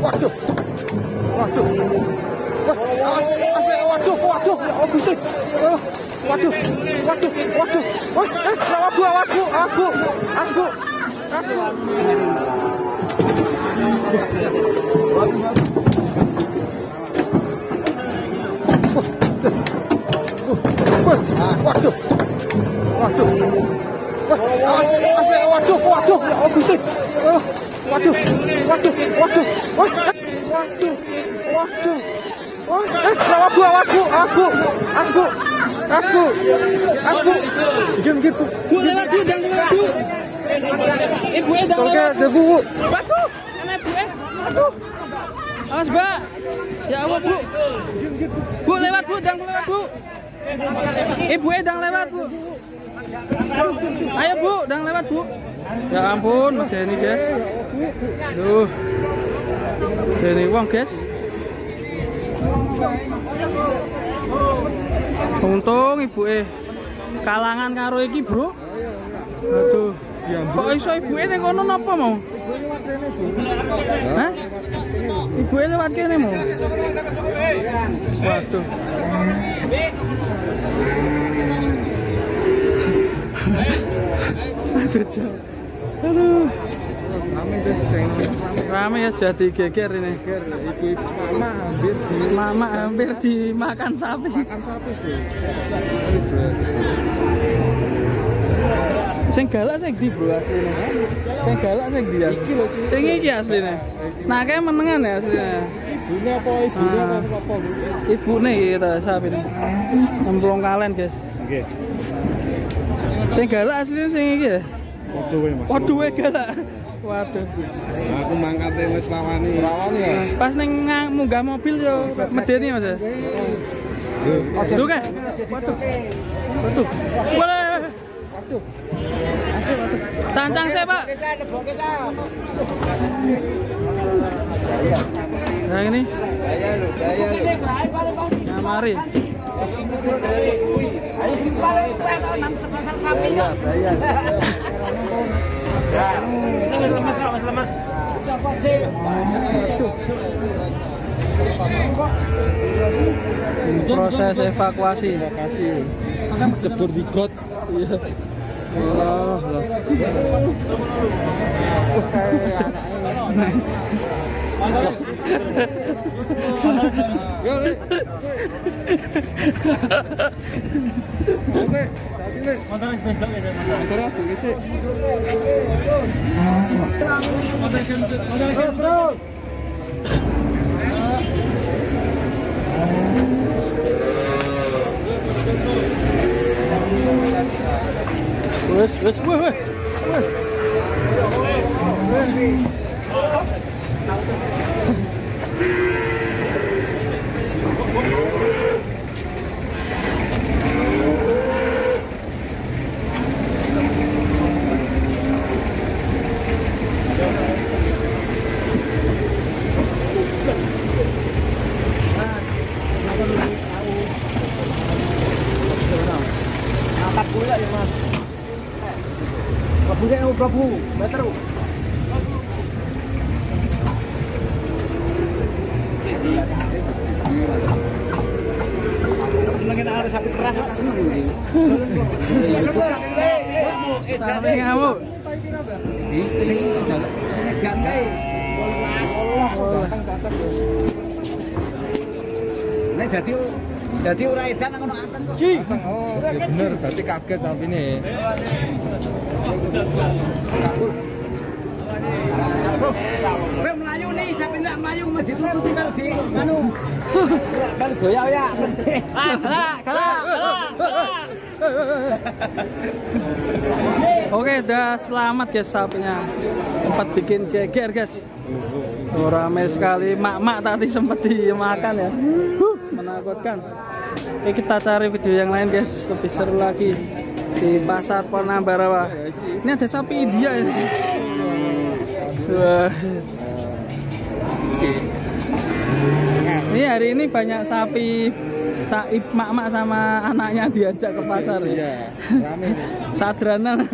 Waduh. Waduh. Waduh, waduh, oh bisik. Waduh, waduh, waduh. Asbu. Waduh. Waduh, oh bisik. Waduh. Asbu. Gim. Bu lewat bu, jangan lewat bu. Ibu jangan lewat. Bu. Waduh, anak bu Waduh. Awas, Mbak. Ya Allah, Bu. Bu lewat, Bu, jangan lewat, Bu. Ibu jangan lewat, Bu. Ayo, Bu, jangan lewat, Bu. Ya ampun, Deni, guys. Duh. Deni wong, guys. Untung ibu kalangan karo iki, Bro. Aduh. Kok iso ibu ning kono napa mau? Hah? Ibu lewat kene mau. Waduh. Aduh. Rame ya jadi geger ini. Mama hampir dimakan sapi. Sing galak sing ndi, Bro, asline. Sing galak sing ndi ya? Sing iki asline. Nah, kayak menengan ya asline. Ibunya apa apa? Ibune iki ta sapine. Nemplung kalen, guys. Nggih. Sing galak asline sing iki ya. Waduh, galak. Waduh. Aku mangkate wis rawani ya. Pas ning munggah mobil yo medeni, Mas. Aduh, Kak. Waduh. Boleh. Cancang saya, Pak. Nah ini. Nah, mari. Lemas. Proses evakuasi. Cebur di got. Iya. Allah. Wes. Angkat gula ya, Mas. Prabu, better. Senengin ada sapi keras seneng ini. Sapi ngamuk. Nek jadi ora edan nang ono anteng kok. Oh, ya bener, berarti kaget sapine. Kowe mlayu nih, sampe ndak mlayu ditututi karo di anu. Kan goyang ya. Galak. Oke, udah selamat guys sapinya. Sempat bikin geger, guys. Ramai sekali, mak tadi sempat dimakan ya. Menakutkan. Oke, kita cari video yang lain guys, lebih seru lagi di pasar Ponambarawa. Ini ada sapi India ini. Wah. Ini hari ini banyak sapi mak sama anaknya diajak ke pasar ya. Sadranan.